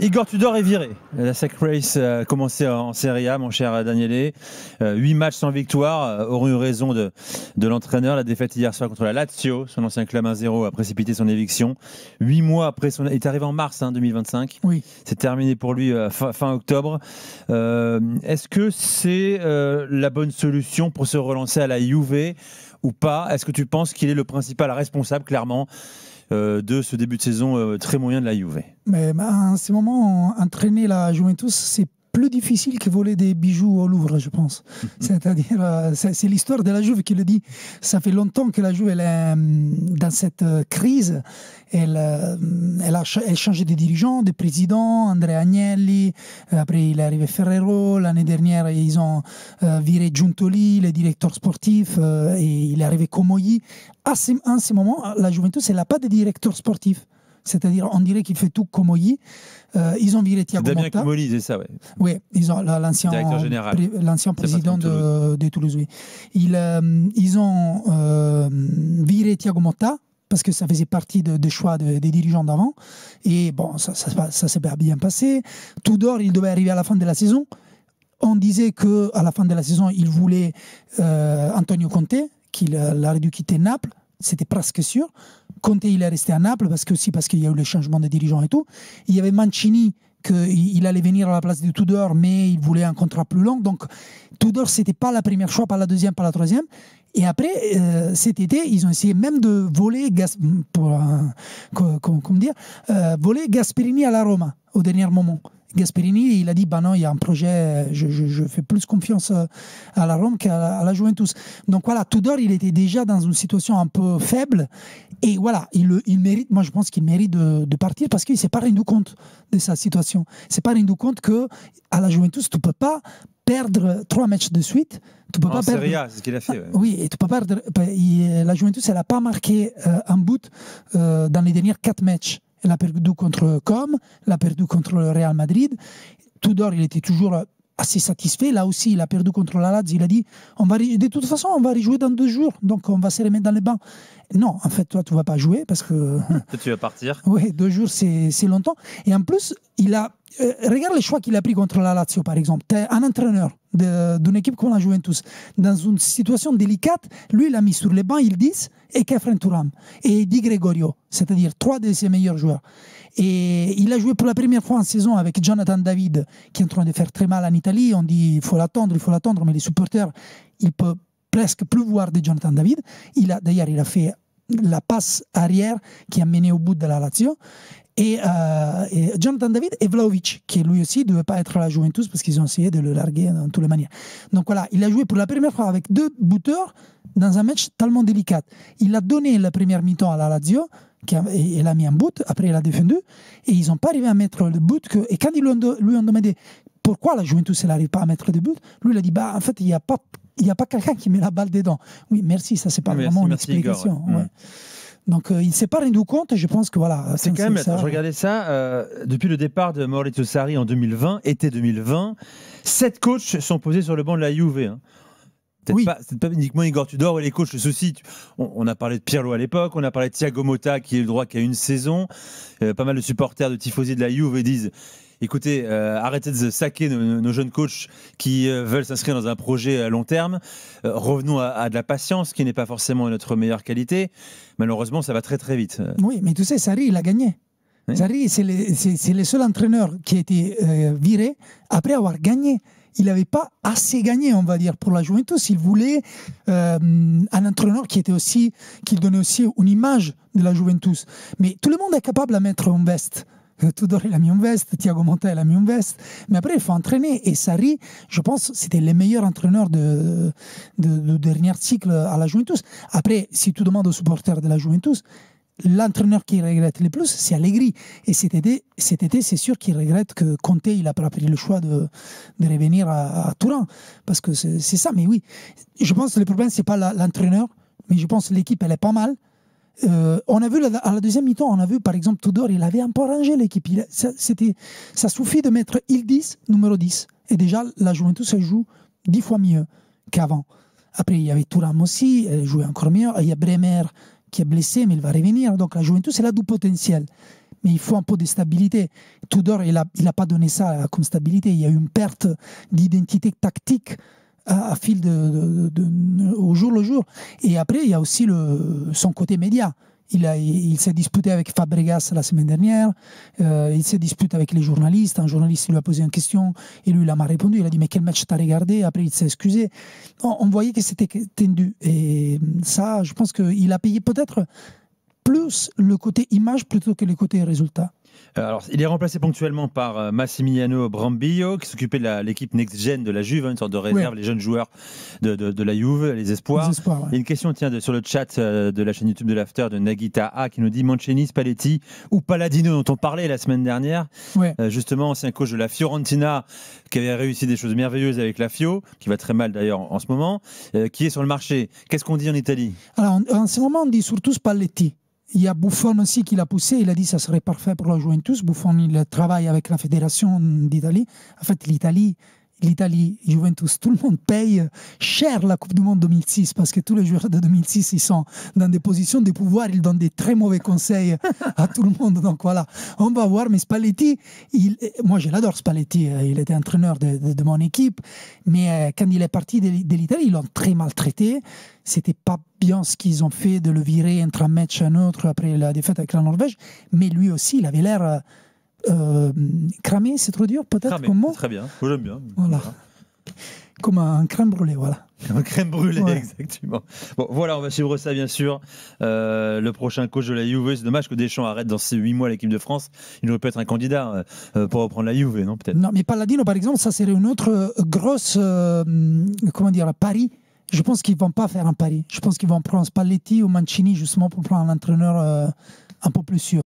Igor Tudor est viré. La sack race a commencé en Serie A, mon cher Daniele. 8 matchs sans victoire auront eu raison de l'entraîneur. La défaite hier soir contre la Lazio, son ancien club 1-0, a précipité son éviction. 8 mois après il est arrivé en mars 2025. Oui. C'est terminé pour lui fin octobre. Est-ce que c'est la bonne solution pour se relancer à la Juve ou pas? Est-ce que tu penses qu'il est le principal responsable, clairement, de ce début de saison très moyen de la Juve? Mais en ce moment, entraîner la Juventus, c'est plus difficile que voler des bijoux au Louvre, je pense. C'est-à-dire, c'est l'histoire de la Juve qui le dit. Ça fait longtemps que la Juve elle est dans cette crise. Elle a changé de dirigeants, de présidents, Andrea Agnelli, après il est arrivé Ferrero, l'année dernière ils ont viré Giuntoli, le directeur sportif, et il est arrivé Comogli. En ce moment, la Juventus, elle n'a pas de directeur sportif. C'est-à-dire, on dirait qu'il fait tout Comogli. Ils ont viré Thiago Motta. Damien Comolli, c'est ça, oui. Oui, ils ont l'ancien directeur général. L'ancien président de Toulouse. Oui. Ils ont viré Thiago Motta parce que ça faisait partie des choix des dirigeants d'avant. Et bon, ça s'est bien passé. Tudor, il devait arriver à la fin de la saison. On disait qu'à la fin de la saison, il voulait Antonio Conte, qu'il aurait dû quitter Naples. C'était presque sûr. Conte, il est resté à Naples parce qu'il y a eu le changement de dirigeants et tout. Il y avait Mancini, qu'il allait venir à la place de Tudor, mais il voulait un contrat plus long. Donc, Tudor, c'était pas la première choix, pas la deuxième, pas la troisième. Et après, cet été, ils ont essayé même de voler, voler Gasperini à la Roma, au dernier moment. Gasperini, il a dit bah non, il y a un projet, je fais plus confiance à la Rome qu'à la Juventus. Donc voilà, Tudor, il était déjà dans une situation un peu faible et voilà, il mérite, moi je pense qu'il mérite de partir parce qu'il ne s'est pas rendu compte de sa situation. Il ne s'est pas rendu compte qu'à la Juventus, tu ne peux pas perdre 3 matchs de suite. Tu peux pas perdre. Serie A, c'est ce qu'il a fait. Ouais. Oui, et tu peux perdre. La Juventus, elle n'a pas marqué un but dans les derniers 4 matchs. Elle a perdu contre Com, elle a perdu contre le Real Madrid. Tudor, il était toujours assez satisfait. Là aussi, il a perdu contre la Lazio. Il a dit, de toute façon, on va rejouer dans 2 jours. Donc, on va se remettre dans les bancs. Non, en fait, toi, tu ne vas pas jouer parce que... tu vas partir. Oui, 2 jours, c'est longtemps. Et en plus, il a... regarde les choix qu'il a pris contre la Lazio, par exemple. Tu es un entraîneur d'une équipe comme la Juventus. Dans une situation délicate, lui, il a mis sur les bancs Yildiz et Khéphren Thuram et Di Gregorio, c'est-à-dire 3 de ses meilleurs joueurs. Et il a joué pour la première fois en saison avec Jonathan David, qui est en train de faire très mal en Italie. On dit il faut l'attendre, mais les supporters, ils peuvent presque plus voir de Jonathan David. D'ailleurs, il a fait la passe arrière qui a mené au bout de la Lazio. Et Jonathan David et Vlahovic, qui lui aussi ne devait pas être à la Juventus parce qu'ils ont essayé de le larguer dans toutes les manières. Donc voilà, il a joué pour la première fois avec 2 buteurs dans un match tellement délicat. Il a donné la première mi-temps à la Lazio, il a mis un but, après il a défendu, et ils n'ont pas arrivé à mettre le but. Et quand ils lui ont demandé pourquoi la Juventus n'arrive pas à mettre de but, lui il a dit bah, en fait, il n'y a pas quelqu'un qui met la balle dedans. Oui, merci, ça c'est pas vraiment une explication. Igor, ouais. Ouais. Donc il ne s'est pas rendu compte et je pense que voilà. C'est quand même, je regardais ça, depuis le départ de Maurizio Sarri en 2020, été 2020, 7 coachs sont posés sur le banc de la Juve. Hein. C'est pas uniquement Igor Tudor et les coachs, le souci. On a parlé de Pirlo à l'époque, on a parlé de Thiago Motta qui est le droit qu'à une saison. Pas mal de supporters de tifosi de la Juve disent écoutez, arrêtez de saquer nos jeunes coachs qui veulent s'inscrire dans un projet à long terme. Revenons à de la patience, qui n'est pas forcément notre meilleure qualité. Malheureusement, ça va très très vite. Oui, mais tu sais, Sarri, il a gagné. Oui. Sarri, c'est le seul entraîneur qui a été viré après avoir gagné. Il n'avait pas assez gagné, on va dire, pour la Juventus. Il voulait un entraîneur qui donnait aussi une image de la Juventus. Mais tout le monde est capable de mettre une veste. Tudor, il a mis une veste, Thiago Motta, il a mis une veste. Mais après, il faut entraîner. Et Sarri, je pense, c'était le meilleur entraîneur de dernier cycle à la Juventus. Après, si tu demandes aux supporters de la Juventus, l'entraîneur qui regrette le plus, c'est Allegri. Et cet été, c'est sûr qu'il regrette que Conte, il n'a pas pris le choix de revenir à Turin. Parce que c'est ça. Mais oui, je pense que le problème, ce n'est pas l'entraîneur, mais je pense que l'équipe, elle est pas mal. On a vu à la deuxième mi-temps, on a vu par exemple Tudor, il avait un peu arrangé l'équipe. Ça suffit de mettre Yildiz, numéro 10. Et déjà, la Juventus, elle joue 10 fois mieux qu'avant. Après, il y avait Thuram aussi, elle jouait encore mieux. Il y a Bremer qui est blessé, mais il va revenir. Donc la Juventus, elle a du potentiel. mais il faut un peu de stabilité. Tudor, il a pas donné ça comme stabilité. Il y a eu une perte d'identité tactique à fil au jour le jour. Et après, il y a aussi son côté média. Il s'est disputé avec Fabregas la semaine dernière, il s'est disputé avec les journalistes. Un journaliste lui a posé une question et lui il a mal répondu. Il a dit mais quel match t'as regardé? Après il s'est excusé. On voyait que c'était tendu. Et ça, je pense qu'il a payé peut-être plus le côté image plutôt que le côté résultat. Alors, il est remplacé ponctuellement par Massimiliano Brambillo, qui s'occupait de l'équipe next-gen de la Juve, une sorte de réserve, les jeunes joueurs de la Juve, les espoirs. Ouais. Il y a une question sur le chat de la chaîne YouTube de l'After de Nagita A qui nous dit Mancini, Spalletti ou Palladino, dont on parlait la semaine dernière. Ouais. Justement, ancien coach de la Fiorentina, qui avait réussi des choses merveilleuses avec la Fio, qui va très mal d'ailleurs en ce moment, qui est sur le marché. Qu'est-ce qu'on dit en Italie? Alors, en ce moment, on dit surtout Spalletti. Il y a Buffon aussi qui l'a poussé, il a dit que ça serait parfait pour la Juventus. Buffon, il travaille avec la fédération d'Italie. En fait, l'Italie, Juventus, tout le monde paye cher la Coupe du Monde 2006 parce que tous les joueurs de 2006, ils sont dans des positions de pouvoir, ils donnent des très mauvais conseils à tout le monde. Donc voilà, on va voir. Mais Spalletti, moi je l'adore Spalletti, il était entraîneur de mon équipe, mais quand il est parti de l'Italie, ils l'ont très maltraité. C'était pas bien ce qu'ils ont fait de le virer entre un match et un autre après la défaite avec la Norvège, mais lui aussi, il avait l'air cramé, c'est trop dur peut-être comme mot. Très bien, moi j'aime bien. Voilà. Comme un crème brûlée, voilà. Un crème brûlée, Ouais. exactement. Bon, voilà, on va suivre ça bien sûr. Le prochain coach de la Juve, c'est dommage que Deschamps arrête dans ces 8 mois l'équipe de France. Il aurait pu être un candidat pour reprendre la Juve, non peut-être? Non, mais Palladino, par exemple, ça serait une autre grosse, pari. Je pense qu'ils ne vont pas faire un pari. Je pense qu'ils vont prendre Spalletti ou Mancini justement pour prendre un entraîneur un peu plus sûr.